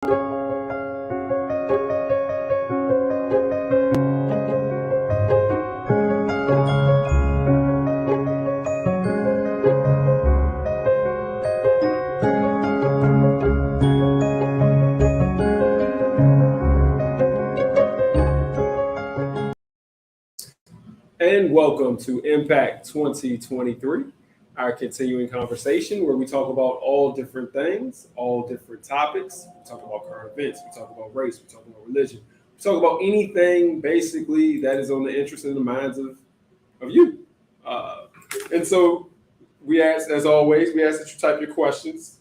And welcome to Impact 2023, our continuing conversation where we talk about all different things, all different topics. We talk about current events, we talk about race, we talk about religion, we talk about anything basically that is on the interest and the minds of you. And so we ask, as always, we ask that you type your questions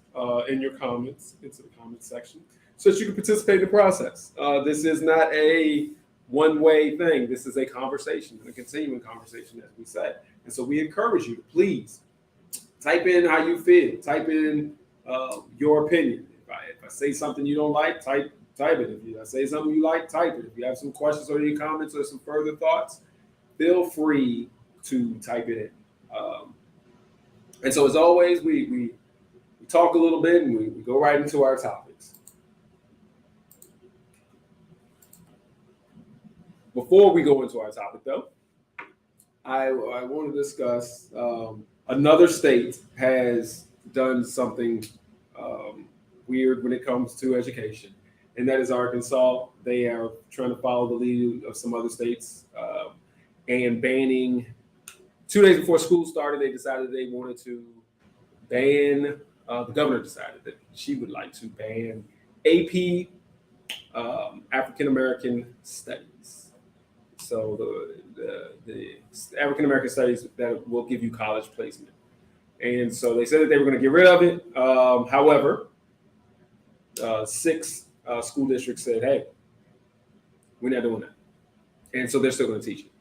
in your comments into the comment section so that you can participate in the process. This is not a one-way thing. This is a conversation, a continuing conversation, as we said. And so we encourage you to please type in how you feel. Type in your opinion. If I say something you don't like, type it. If I say something you like, type it. If you have some questions or any comments or some further thoughts, feel free to type it in. And so as always, we talk a little bit and we go right into our topics. Before we go into our topic, though, I want to discuss another state has done something weird when it comes to education, and that is Arkansas. They are trying to follow the lead of some other states and banning. 2 days before school started, they decided they wanted to ban. The governor decided that she would like to ban AP African American Studies. So the African American Studies that will give you college placement. And so they said that they were going to get rid of it. However, 6 school districts said, hey, we're not doing that. And so they're still going to teach it.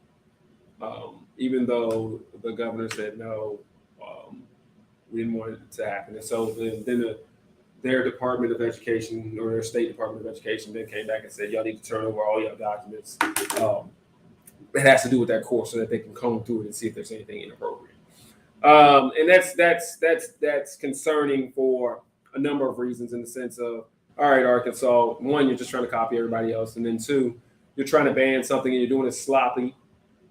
Even though the governor said no, we didn't want it to happen. And so then their Department of Education or their State Department of Education then came back and said, y'all need to turn over all your documents. It has to do with that course so that they can comb through it and see if there's anything inappropriate. And that's concerning for a number of reasons, in the sense of, all right, Arkansas, one, you're just trying to copy everybody else. And then 2, you're trying to ban something and you're doing it sloppy.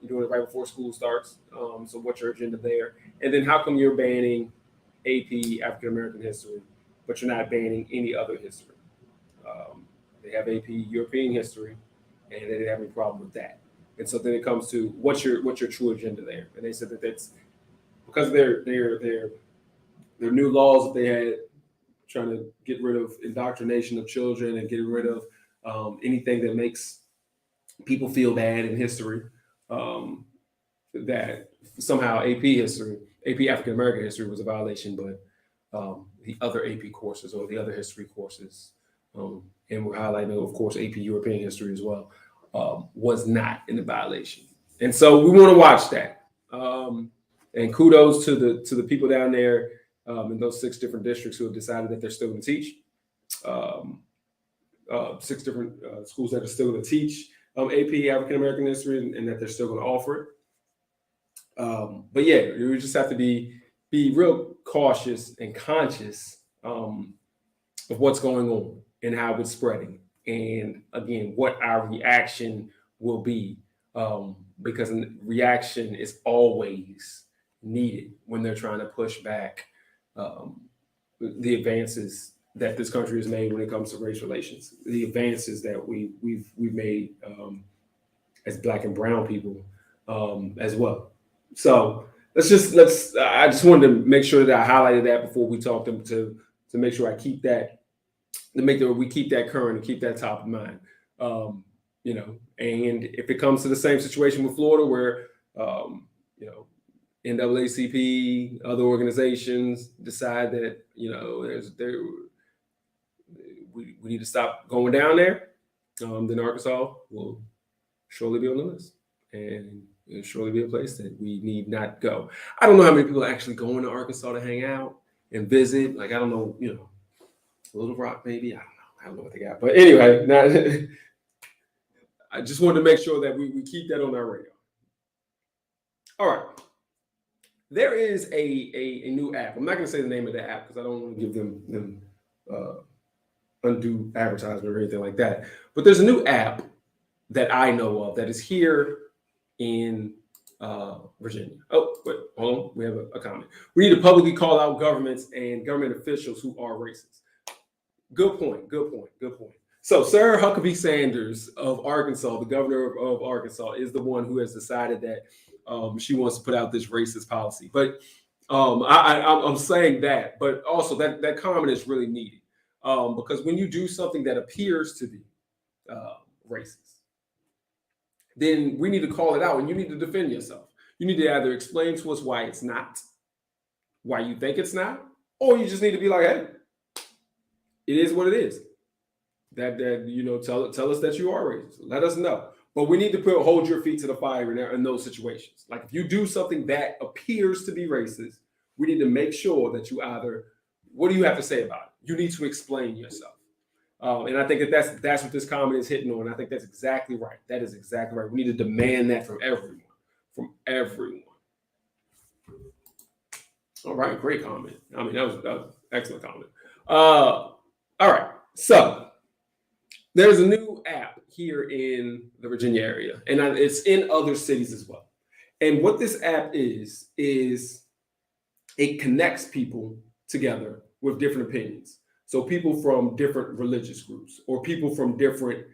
You're doing it right before school starts. So what's your agenda there? And then how come you're banning AP African American history, but you're not banning any other history? They have AP European history, and they didn't have any problem with that. And so then it comes to what's your true agenda there? And they said that that's because their new laws that they had, trying to get rid of indoctrination of children and getting rid of anything that makes people feel bad in history. That somehow AP African American history was a violation, but the other AP courses or the other history courses, and we're highlighting, of course, AP European history as well, was not in the violation. And so we want to watch that. And kudos to the people down there in those 6 different districts who have decided that they're still going to teach. 6 different schools that are still going to teach AP African American history, and that they're still going to offer it. But yeah, we just have to be real cautious and conscious of what's going on and how it's spreading, and again, what our reaction will be, because reaction is always needed when they're trying to push back the advances that this country has made when it comes to race relations, the advances that we've made as Black and brown people as well. So I just wanted to make sure that I highlighted that before we talk to make sure I keep that, to make sure we keep that current and keep that top of mind. And if it comes to the same situation with Florida, where NAACP, other organizations decide that we need to stop going down there, then Arkansas will surely be on the list, and it'll surely be a place that we need not go. I don't know how many people are actually going to Arkansas to hang out and visit. Like, I don't know, Little Rock maybe. I don't know what they got. But anyway, I just wanted to make sure that we keep that on our radar. All right. There is a new app. I'm not going to say the name of the app because I don't want to give them undue advertisement or anything like that. But there's a new app that I know of that is here in Virginia. Oh, wait, hold on. We have a comment. We need to publicly call out governments and government officials who are racist. Good point. Good point. Good point. So Sarah Huckabee Sanders of Arkansas, the governor of Arkansas, is the one who has decided that she wants to put out this racist policy. But I'm saying that, but also that comment is really needed because when you do something that appears to be racist, then we need to call it out and you need to defend yourself. You need to either explain to us why it's not, why you think it's not, or you just need to be like, hey, it is what it is. That tell us that you are racist. Let us know. But we need to hold your feet to the fire in those situations. Like if you do something that appears to be racist, we need to make sure that you either, what do you have to say about it? You need to explain yourself. And I think that's what this comment is hitting on. I think that's exactly right. That is exactly right. We need to demand that from everyone. From everyone. All right, great comment. I mean, that was an excellent comment. All right, so there's a new app here in the Virginia area, and it's in other cities as well. And what this app is it connects people together with different opinions. So people from different religious groups, or people from different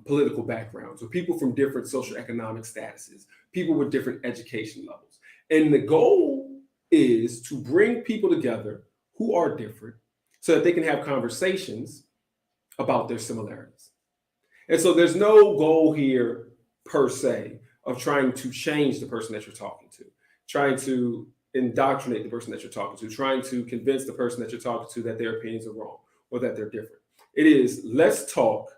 political backgrounds, or people from different socioeconomic statuses, people with different education levels. And the goal is to bring people together who are different so that they can have conversations about their similarities. And so there's no goal here per se of trying to change the person that you're talking to, trying to indoctrinate the person that you're talking to, trying to convince the person that you're talking to that their opinions are wrong or that they're different. It is let's talk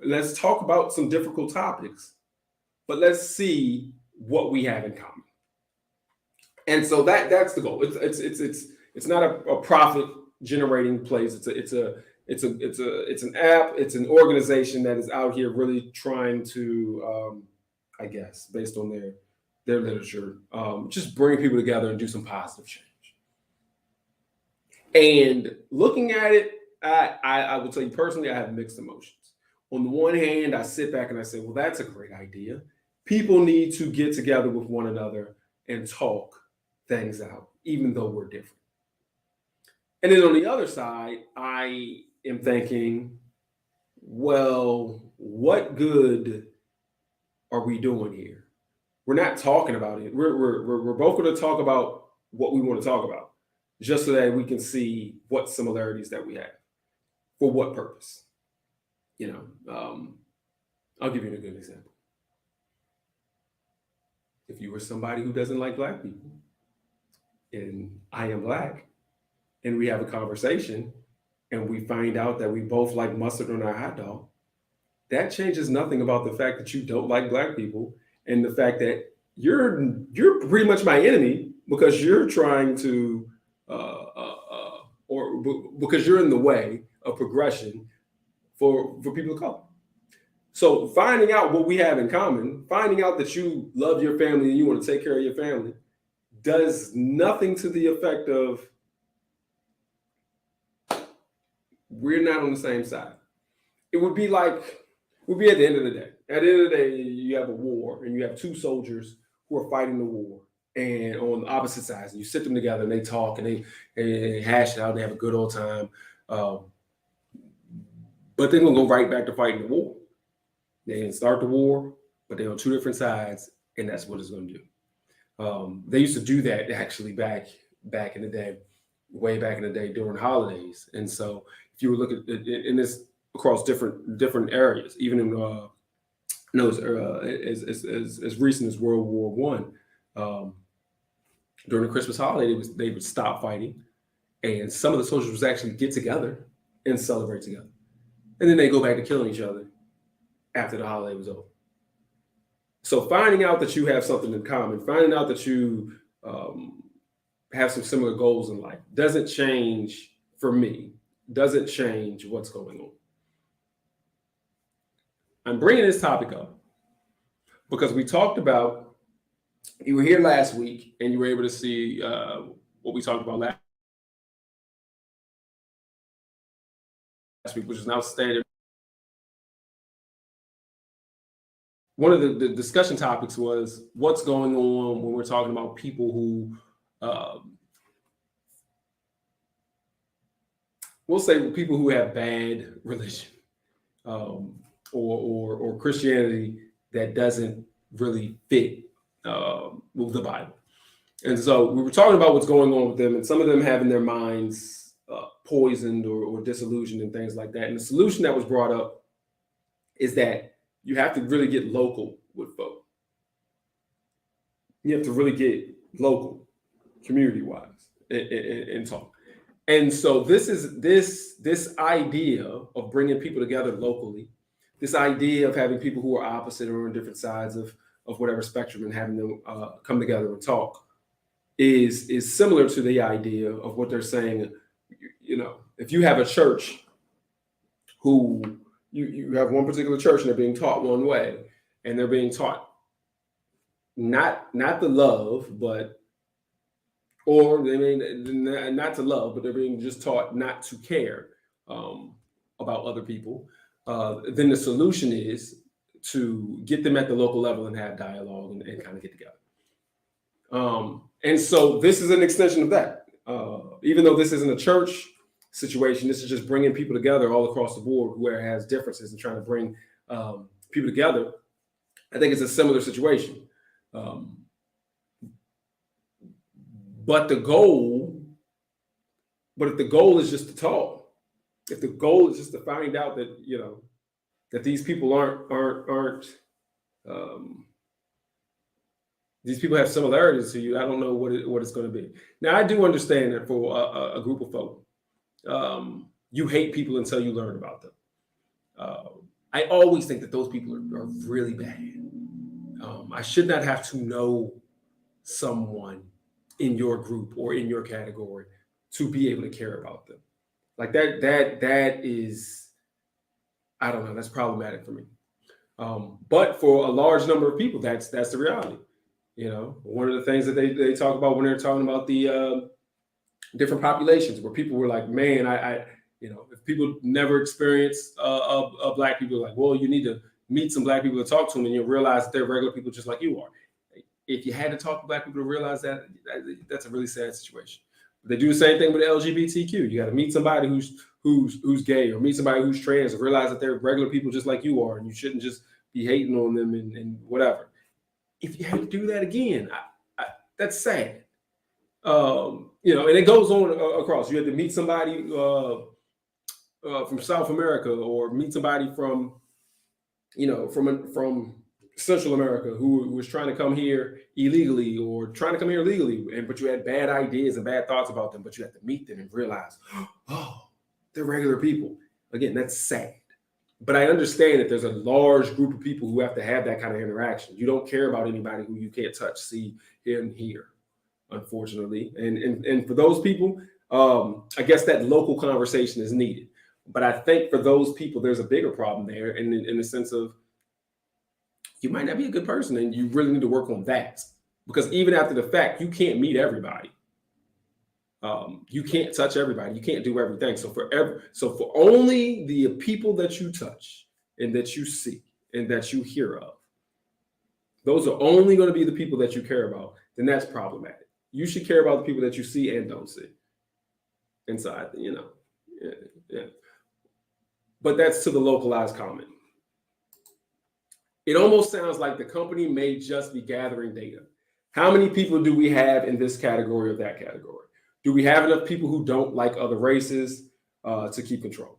about some difficult topics, but let's see what we have in common. And so that's the goal. It's not a profit generating place. It's an app. It's an organization that is out here really trying to, I guess, based on their literature, just bring people together and do some positive change. And looking at it, I will tell you personally, I have mixed emotions. On the one hand, I sit back and I say, well, that's a great idea. People need to get together with one another and talk things out, even though we're different. And then on the other side, I am thinking, well, what good are we doing here? We're not talking about it. We're both going to talk about what we want to talk about, just so that we can see what similarities that we have. For what purpose? I'll give you a good example. If you were somebody who doesn't like Black people, and I am Black, and we have a conversation, and we find out that we both like mustard on our hot dog, that changes nothing about the fact that you don't like Black people, and the fact that you're pretty much my enemy because you're trying to, or because you're in the way of progression for people of color. So finding out what we have in common, finding out that you love your family and you want to take care of your family, does nothing to the effect of we're not on the same side. It would be at the end of the day. At the end of the day, you have a war and you have two soldiers who are fighting the war and on the opposite sides. And you sit them together and they talk and they hash it out and they have a good old time. But they're going to go right back to fighting the war. They didn't start the war, but they're on two different sides, and that's what it's going to do. They used to do that actually back in the day, way back in the day during holidays. And so if you were looking in this across different areas, even in as recent as World War I, during the Christmas holiday, they would stop fighting, and some of the soldiers would actually get together and celebrate together, and then they go back to killing each other after the holiday was over. So finding out that you have something in common, finding out that you have some similar goals in life doesn't change, for me, doesn't change what's going on. I'm bringing this topic up because we talked about, you were here last week and you were able to see what we talked about last week, which is an outstanding. One of the discussion topics was what's going on when we're talking about people who, we'll say people who have bad religion, or Christianity that doesn't really fit with the Bible. And so we were talking about what's going on with them, and some of them having their minds poisoned or disillusioned and things like that. And the solution that was brought up is that you have to really get local with folk. You have to really get local, community-wise, and talk. And so this is this idea of bringing people together locally, this idea of having people who are opposite or on different sides of whatever spectrum and having them come together and talk is similar to the idea of what they're saying. You know, if you have a church who you have one particular church and they're being taught one way, and they're being taught not the love, but or they mean not to love, but they're being just taught not to care about other people, then the solution is to get them at the local level and have dialogue and kind of get together. And so this is an extension of that. Even though this isn't a church situation, this is just bringing people together all across the board where it has differences and trying to bring people together. I think it's a similar situation. But if the goal is just to talk, if the goal is just to find out that, you know, that these people aren't these people have similarities to you, I don't know what it's going to be. Now, I do understand that for a group of folk, you hate people until you learn about them. I always think that those people are really bad. I should not have to know someone in your group or in your category to be able to care about them. Like that is, I don't know, that's problematic for me. But for a large number of people, that's the reality. You know, one of the things that they talk about when they're talking about the different populations, where people were like, man, I you know, if people never experience Black people, like, well, you need to meet some Black people to talk to them, and you'll realize that they're regular people just like you are. If you had to talk to Black people to realize that's a really sad situation. But they do the same thing with LGBTQ. You got to meet somebody who's gay, or meet somebody who's trans, and realize that they're regular people just like you are, and you shouldn't just be hating on them and whatever. If you had to do that again, that's sad. You know, and it goes on across. You had to meet somebody from South America, or meet somebody from, you know, from Central America who was trying to come here illegally or trying to come here legally, but you had bad ideas and bad thoughts about them, but you had to meet them and realize, oh, they're regular people. Again, that's sad. But I understand that there's a large group of people who have to have that kind of interaction. You don't care about anybody who you can't touch, see, hear, and hear, unfortunately. And for those people, I guess that local conversation is needed. But I think for those people, there's a bigger problem there, in the sense of, you might not be a good person, and you really need to work on that. Because even after the fact, you can't meet everybody. You can't touch everybody. You can't do everything. So for only the people that you touch and that you see and that you hear of, those are only going to be the people that you care about. Then that's problematic. You should care about the people that you see and don't see. Inside, you know, yeah. But that's to the localized comment. It almost sounds like the company may just be gathering data. How many people do we have in this category or that category? Do we have enough people who don't like other races to keep control?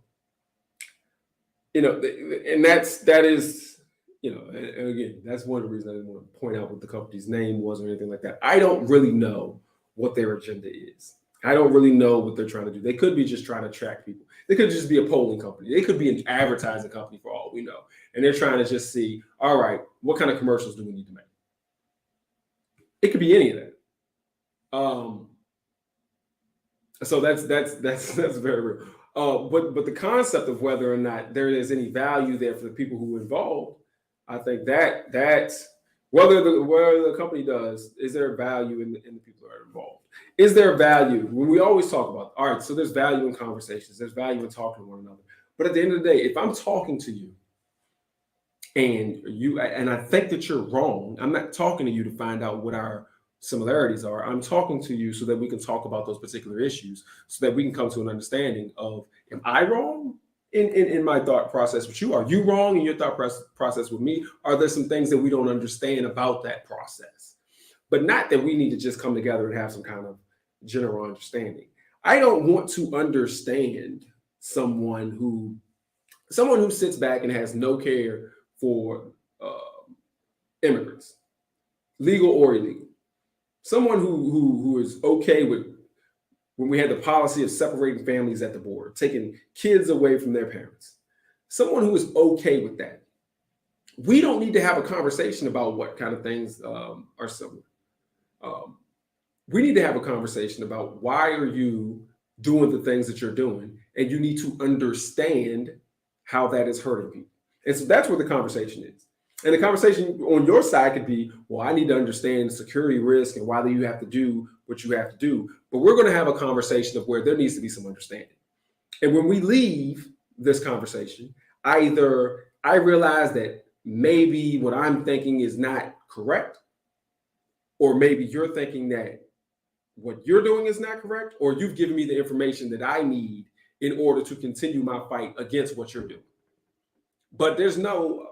You know, and that is, you know, and again, that's one of the reasons I didn't want to point out what the company's name was or anything like that. I don't really know what their agenda is. I don't really know what they're trying to do. They could be just trying to attract people. They could just be a polling company. They could be an advertising company for all we know. And they're trying to just see, all right, what kind of commercials do we need to make? It could be any of that. So that's very real. But the concept of whether or not there is any value there for the people who are involved, I think that's whether the company does, is there value in the people who are involved? Is there value when we always talk about, all right, so there's value in conversations, there's value in talking to one another, But at the end of the day, if I'm talking to you and I think that you're wrong, I'm not talking to you to find out what our similarities are. I'm talking to you so that we can talk about those particular issues, so that we can come to an understanding of, am I wrong in my thought process with you? Are you wrong in your thought process with me? Are there some things that we don't understand about that process? But not that we need to just come together and have some kind of general understanding. I don't want to understand someone who sits back and has no care for immigrants, legal or illegal. Someone who is okay with when we had the policy of separating families at the border, taking kids away from their parents. Someone who is okay with that. We don't need to have a conversation about what kind of things are similar. We need to have a conversation about why are you doing the things that you're doing, and you need to understand how that is hurting people. And so that's where the conversation is. And the conversation on your side could be, well, I need to understand security risk and why you have to do what you have to do. But we're going to have a conversation of where there needs to be some understanding. And when we leave this conversation, either I realize that maybe what I'm thinking is not correct, or maybe you're thinking that what you're doing is not correct, or you've given me the information that I need in order to continue my fight against what you're doing. But there's no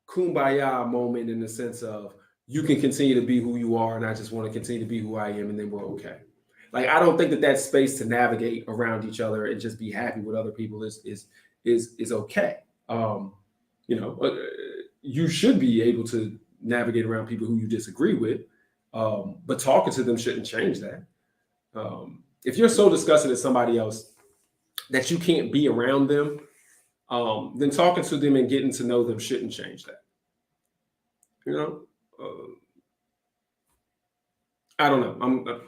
kumbaya moment in the sense of you can continue to be who you are and I just want to continue to be who I am and then we're okay. Like, I don't think that that space to navigate around each other and just be happy with other people is okay. You should be able to navigate around people who you disagree with, but talking to them shouldn't change that. If you're so disgusted at somebody else that you can't be around them, then talking to them and getting to know them shouldn't change that. I don't know.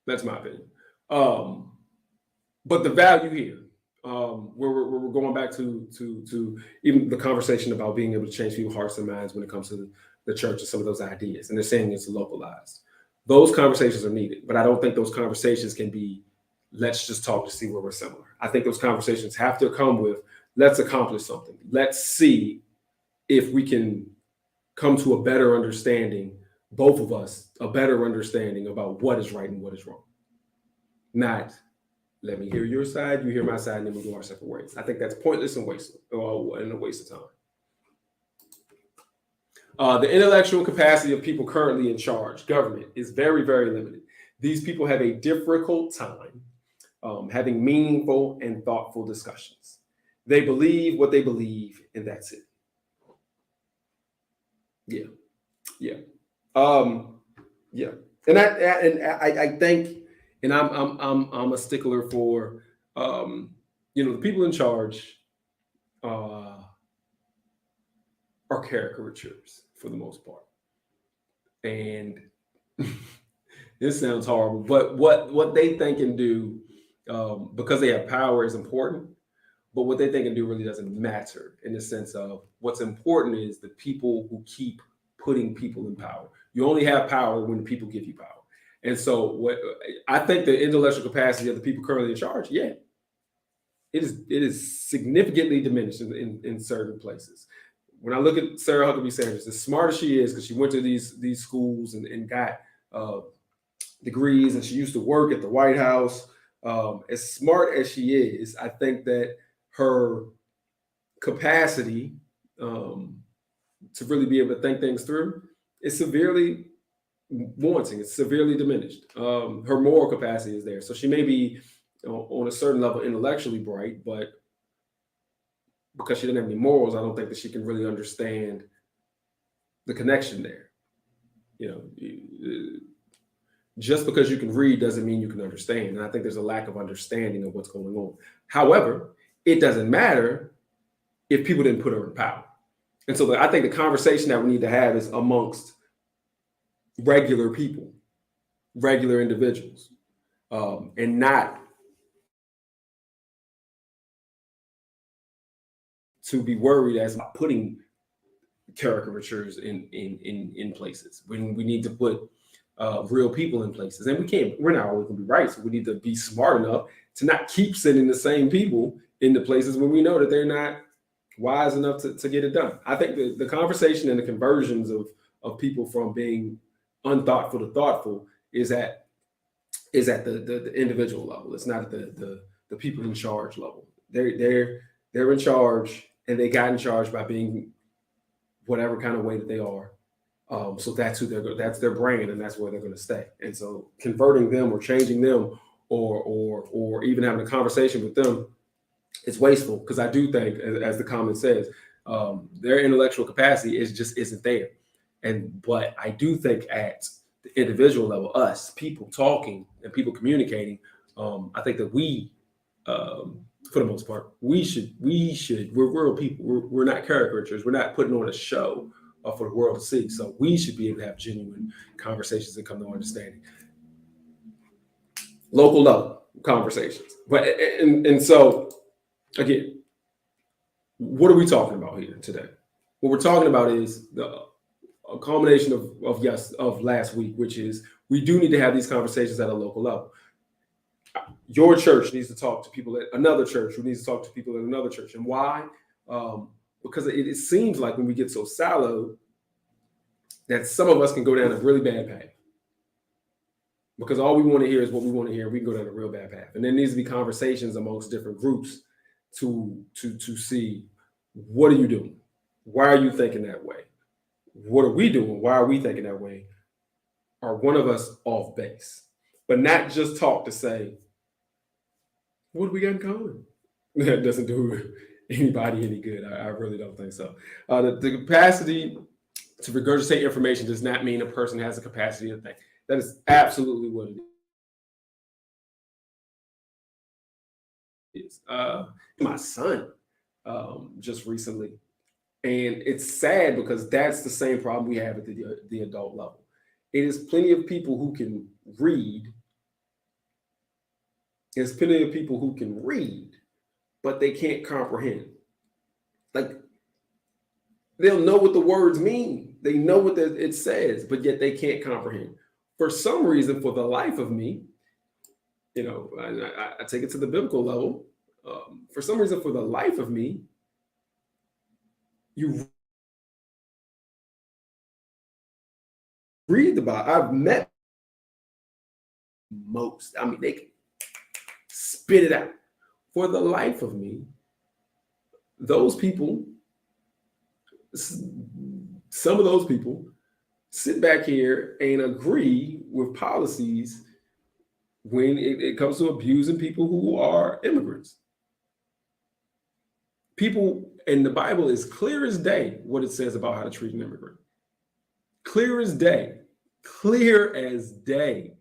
That's my opinion. But the value here, where we're going back to even the conversation about being able to change people's hearts and minds when it comes to the church and some of those ideas, and they're saying it's localized. Those conversations are needed, but I don't think those conversations can be, let's just talk to see where we're similar. I think those conversations have to come with, let's accomplish something. Let's see if we can come to a better understanding, both of us, a better understanding about what is right and what is wrong. Not, let me hear your side, you hear my side, and then we go our separate ways. I think that's pointless and a waste of time. The intellectual capacity of people currently in charge, government, is very, very limited. These people have a difficult time having meaningful and thoughtful discussions. They believe what they believe, and that's it. Yeah. And I think, and I'm a stickler for, the people in charge are caricatures for the most part. And this sounds horrible, but what they think and do, because they have power, is important. But what they think and do really doesn't matter, in the sense of what's important is the people who keep putting people in power. You only have power when the people give you power. And so what I think the intellectual capacity of the people currently in charge, it is significantly diminished in certain places. When I look at Sarah Huckabee Sanders, as smart as she is, because she went to these schools and got degrees, and she used to work at the White House, as smart as she is, I think that her capacity to really be able to think things through is severely wanting. It's severely diminished. Her moral capacity is there. So she may be on a certain level intellectually bright, but because she didn't have any morals, I don't think that she can really understand the connection there. Just because you can read doesn't mean you can understand. And I think there's a lack of understanding of what's going on. However, it doesn't matter if people didn't put her in power. And so I think the conversation that we need to have is amongst regular people, regular individuals, and not to be worried as putting caricatures in places when we need to put real people in places. And we're not always going to be right. So we need to be smart enough to not keep sending the same people into places when we know that they're not wise enough to get it done. I think the conversation and the conversions of people from being unthoughtful to thoughtful is at the individual level. It's not at the people in charge level. They're in charge, and they got in charge by being whatever kind of way that they are. So that's that's their brand, and that's where they're going to stay. And so converting them or changing them or even having a conversation with them is wasteful, because I do think, as the comment says, their intellectual capacity just isn't there. But I do think at the individual level, us people talking and people communicating, I think that we, for the most part, we're real people. We're not caricatures. We're not putting on a show for the world to see. So we should be able to have genuine conversations and come to understanding. Local level conversations. But and so again, what are we talking about here today? What we're talking about is a culmination of last week, which is we do need to have these conversations at a local level. Your church needs to talk to people at another church who needs to talk to people at another church. And why? Because it seems like when we get so siloed that some of us can go down a really bad path. Because all we want to hear is what we want to hear. We can go down a real bad path. And there needs to be conversations amongst different groups to see, what are you doing? Why are you thinking that way? What are we doing? Why are we thinking that way? Are one of us off base? But not just talk to say, what do we got in common? That doesn't do anybody any good. I really don't think so. The capacity to regurgitate information does not mean a person has the capacity to think. That is absolutely what it is. My son just recently, and it's sad because that's the same problem we have at the adult level. It is plenty of people who can read. There's plenty of people who can read, but they can't comprehend. Like, they'll know what the words mean. They know what it says, but yet they can't comprehend. For some reason, for the life of me, I take it to the biblical level. For some reason, for the life of me, you read the Bible. I've met most. I mean, they can spit it out. For the life of me, those people, some of those people, sit back here and agree with policies when it comes to abusing people who are immigrants. People, and the Bible is clear as day what it says about how to treat an immigrant. Clear as day. Clear as day.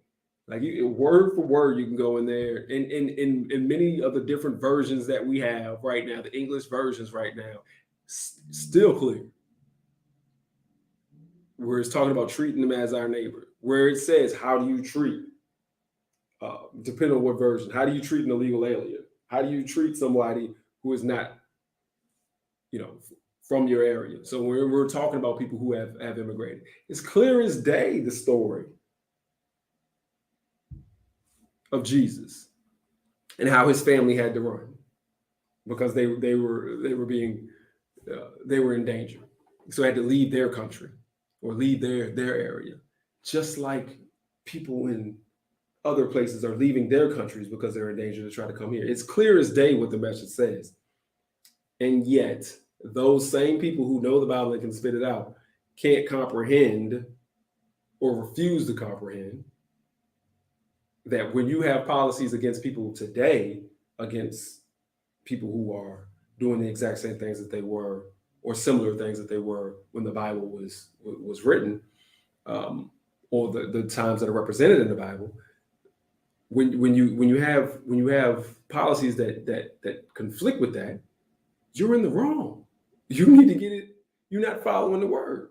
Like, word for word, you can go in there. In many of the different versions that we have right now, the English versions right now, still clear. Where it's talking about treating them as our neighbor. Where it says, how do you treat? Depending on what version. How do you treat an illegal alien? How do you treat somebody who is not, from your area? So we're talking about people who have immigrated. It's clear as day, the story of Jesus and how his family had to run because they were in danger. So they had to leave their country or leave their area, just like people in other places are leaving their countries because they're in danger to try to come here. It's clear as day what the message says. And yet, those same people who know the Bible and can spit it out can't comprehend or refuse to comprehend that when you have policies against people today, against people who are doing the exact same things that they were, or similar things that they were when the Bible was written, or the times that are represented in the Bible, when you have policies that conflict with that, you're in the wrong. You need to get it. You're not following the word.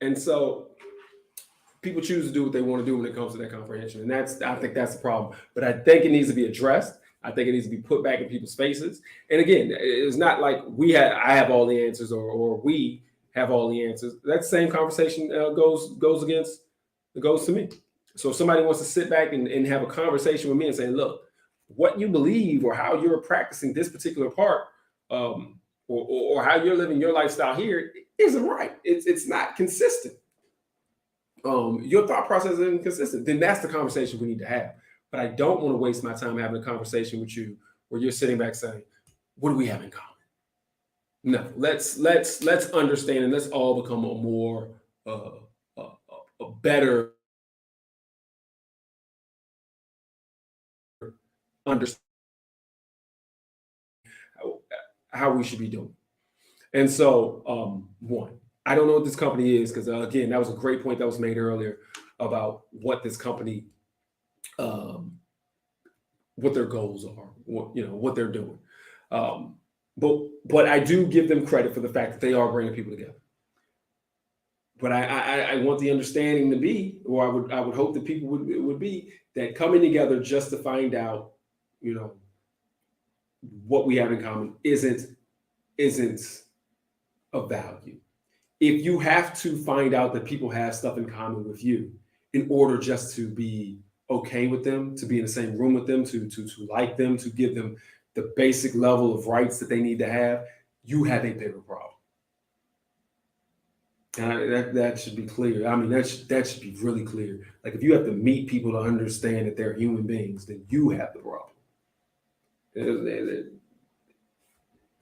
And so people choose to do what they want to do when it comes to that comprehension. And I think that's the problem. But I think it needs to be addressed. I think it needs to be put back in people's faces. And again, it's not like I have all the answers or we have all the answers. That same conversation goes to me. So if somebody wants to sit back and have a conversation with me and say, look, what you believe or how you're practicing this particular part, or how you're living your lifestyle here isn't right. It's not consistent. Your thought process isn't consistent. Then that's the conversation we need to have. But I don't want to waste my time having a conversation with you where you're sitting back saying, "What do we have in common?" No, let's understand and let's all become a more a better understand how we should be doing. And so, one, I don't know what this company is because again, that was a great point that was made earlier about what this company, um, what their goals are, what they're doing. Um, but I do give them credit for the fact that they are bringing people together. But I want the understanding to be, or I would hope that people would be that coming together just to find out, you know, what we have in common isn't of value. If you have to find out that people have stuff in common with you in order just to be okay with them, to be in the same room with them, to like them, to give them the basic level of rights that they need to have, you have a bigger problem. And that should be clear. I mean, that should be really clear. Like if you have to meet people to understand that they're human beings, then you have the problem.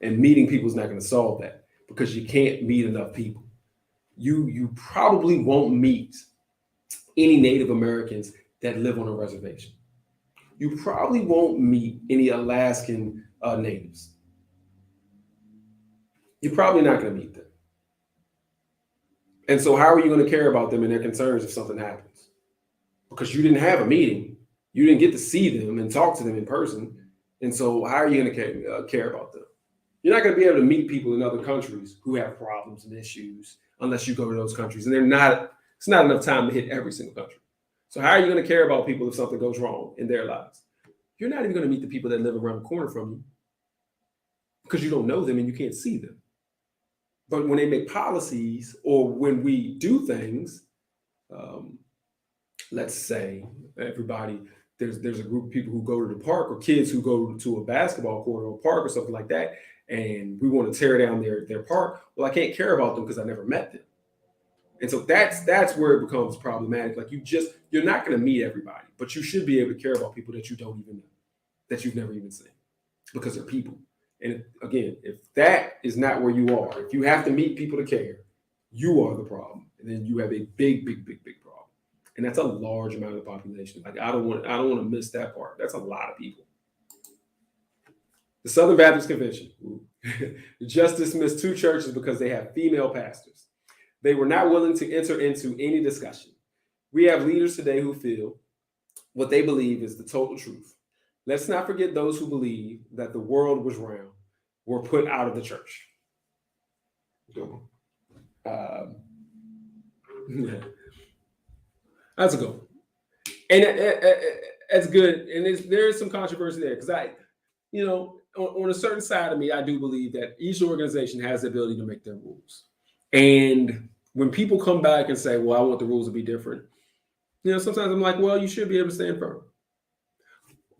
And meeting people is not going to solve that because you can't meet enough people. You probably won't meet any Native Americans that live on a reservation. You probably won't meet any Alaskan natives. You're probably not going to meet them. And so, how are you going to care about them and their concerns if something happens? Because you didn't have a meeting, you didn't get to see them and talk to them in person. And so, how are you going to care about them? You're not going to be able to meet people in other countries who have problems and issues unless you go to those countries. And it's not enough time to hit every single country. So, how are you going to care about people if something goes wrong in their lives? You're not even going to meet the people that live around the corner from you because you don't know them and you can't see them. But when they make policies or when we do things, let's say everybody, there's a group of people who go to the park or kids who go to a basketball court or a park or something like that, and we want to tear down their park. Well, I can't care about them because I never met them. And so that's where it becomes problematic. Like you're not going to meet everybody, but you should be able to care about people that you don't even know, that you've never even seen, because they're people. And again, if that is not where you are, if you have to meet people to care, you are the problem. And then you have a big problem. And that's a large amount of the population. Like I don't want to miss that part. That's a lot of people. The Southern Baptist Convention just dismissed 2 churches because they have female pastors. They were not willing to enter into any discussion. We have leaders today who feel what they believe is the total truth. Let's not forget those who believe that the world was round were put out of the church. Yeah. That's a good one. And that's good. And there is some controversy there because on a certain side of me, I do believe that each organization has the ability to make their rules. And when people come back and say, well, I want the rules to be different, sometimes I'm like, well, you should be able to stand firm.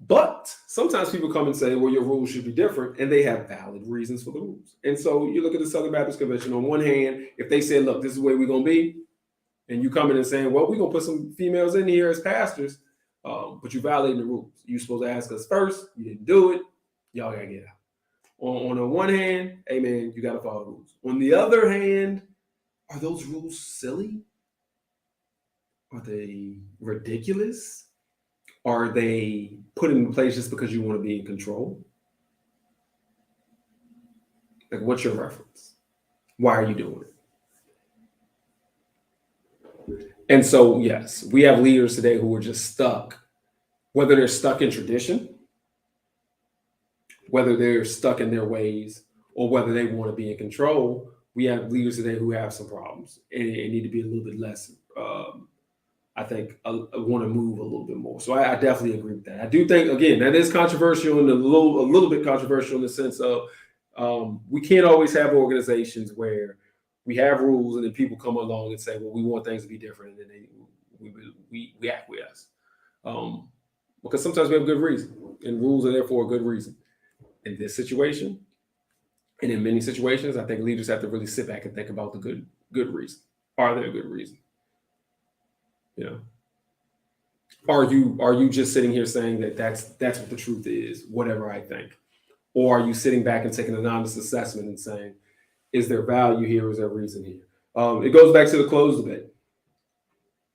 But sometimes people come and say, well, your rules should be different, and they have valid reasons for the rules. And so you look at the Southern Baptist Convention. On one hand, if they say, look, this is the way we're going to be, and you come in and saying, well, we're going to put some females in here as pastors, but you're violating the rules. You're supposed to ask us first. You didn't do it. Y'all got to get out. On the one hand, hey, man, you got to follow the rules. On the other hand, are those rules silly? Are they ridiculous? Are they put in place just because you want to be in control? Like, what's your reference? Why are you doing it? And so, yes, we have leaders today who are just stuck, whether they're stuck in tradition, whether they're stuck in their ways, or whether they want to be in control. We have leaders today who have some problems and need to be a little bit less, I think, I want to move a little bit more. So I definitely agree with that. I do think, again, that is controversial and a little bit controversial in the sense of we can't always have organizations where we have rules and then people come along and say, well, we want things to be different, and then we acquiesce. Because sometimes we have good reason. And rules are there for a good reason. In this situation, and in many situations, I think leaders have to really sit back and think about the good reason. Are there a good reason? You know, are you just sitting here saying that that's what the truth is, whatever I think, or are you sitting back and taking an honest assessment and saying, is there value here? Is there reason here? It goes back to the clothes debate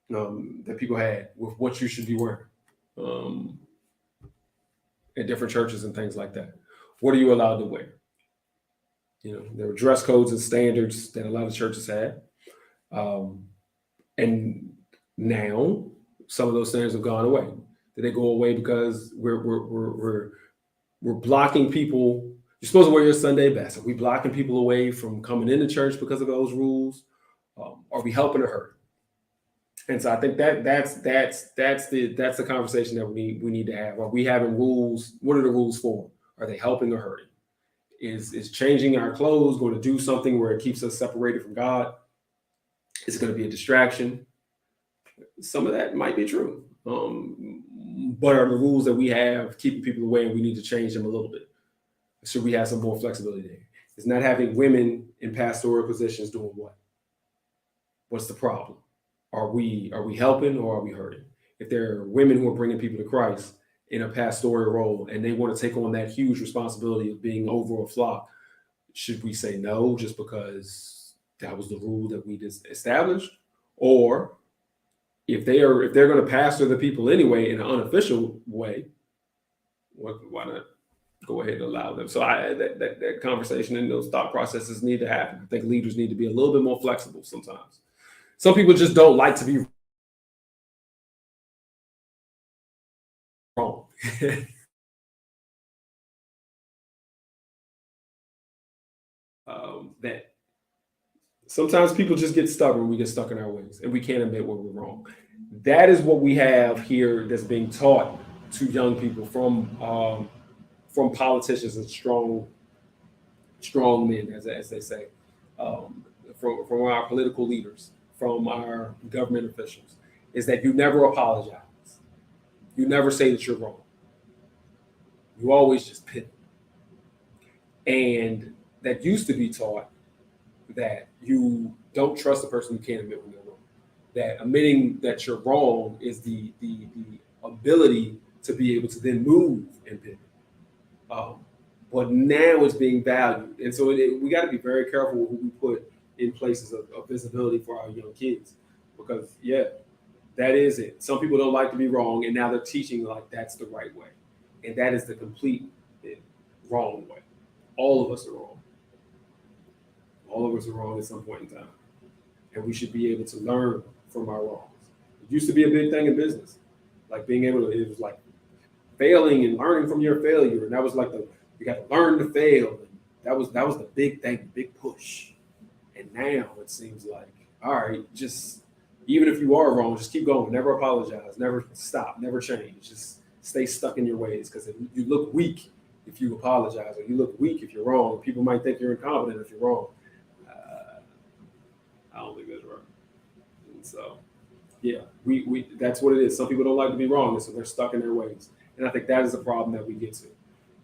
that people had with what you should be wearing at different churches and things like that. What are you allowed to wear? You know, there were dress codes and standards that a lot of churches had. And now some of those standards have gone away. Did they go away because we're blocking people? You're supposed to wear your Sunday best. Are we blocking people away from coming into church because of those rules? Are we helping or hurting? And so I think that's the conversation that we need to have. Are we having rules? What are the rules for? Are they helping or hurting? Is changing our clothes going to do something where it keeps us separated from God? Is it going to be a distraction? Some of that might be true. But are the rules that we have keeping people away and we need to change them a little bit? Should we have some more flexibility there? Is not having women in pastoral positions doing what? What's the problem? Are we helping or are we hurting? If there are women who are bringing people to Christ in a pastoral role and they want to take on that huge responsibility of being over a flock, should we say no just because that was the rule that we just established? Or if they're going to pastor the people anyway in an unofficial way, why not go ahead and allow them? So that conversation and those thought processes need to happen. I think leaders need to be a little bit more flexible sometimes. Some people just don't like to be wrong. That sometimes people just get stubborn. We get stuck in our ways and we can't admit when we're wrong. That is what we have here that's being taught to young people from politicians and strong men, as they say, from our political leaders, from our government officials, is that you never apologize. You never say that you're wrong. You always just pivot. And that used to be taught that you don't trust the person who can't admit when they're wrong. That admitting that you're wrong is the ability to be able to then move and pivot. But now it's being valued. And so we got to be very careful with who we put in places of visibility for our young kids. Because, yeah, that is it. Some people don't like to be wrong, and now they're teaching like that's the right way. And that is the complete wrong way. All of us are wrong. All of us are wrong at some point in time. And we should be able to learn from our wrongs. It used to be a big thing in business. Like being able to, it was like failing and learning from your failure. And that was like you got to learn to fail. And that was the big thing, big push. And now it seems like, all right, just even if you are wrong, just keep going. Never apologize. Never stop. Never change. Just stay stuck in your ways, because you look weak if you apologize, or you look weak if you're wrong. People might think you're incompetent if you're wrong. I don't think that's right. And so, yeah, we that's what it is. Some people don't like to be wrong, and so they're stuck in their ways. And I think that is a problem that we get to.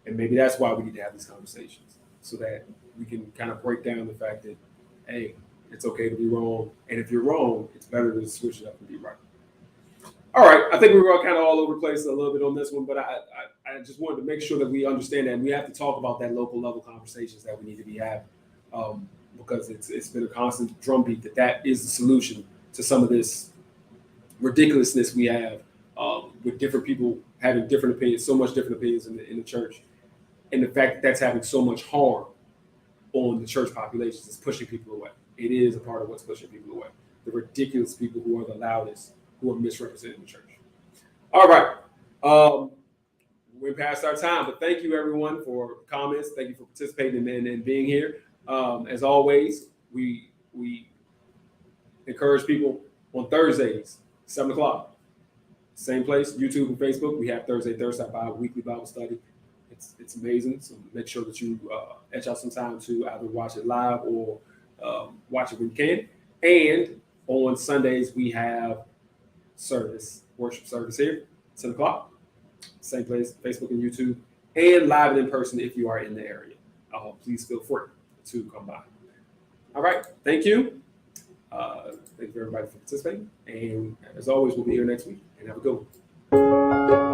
And maybe that's why we need to have these conversations, so that we can kind of break down the fact that, hey, it's okay to be wrong. And if you're wrong, it's better to switch it up and be right. All right. I think we were kind of all over the place a little bit on this one, but I just wanted to make sure that we understand that, and we have to talk about that local level conversations that we need to be having, because it's been a constant drumbeat that is the solution to some of this ridiculousness we have with different people having different opinions, so much different opinions in the church. And the fact that that's having so much harm on the church populations is pushing people away. It is a part of what's pushing people away. The ridiculous people who are the loudest, who are misrepresenting the church. All right. We're past our time, but thank you everyone for comments. Thank you for participating and being here. As always, we encourage people on Thursdays, 7 o'clock. Same place, YouTube and Facebook. We have Thursday weekly Bible study. It's amazing. So make sure that you etch out some time to either watch it live or watch it when you can. And on Sundays, we have worship service here, 10 o'clock. Same place, Facebook and YouTube, and live and in person if you are in the area. Please feel free to come by. All right, thank you. Thank you everybody for participating. And as always, we'll be here next week. And have a good one.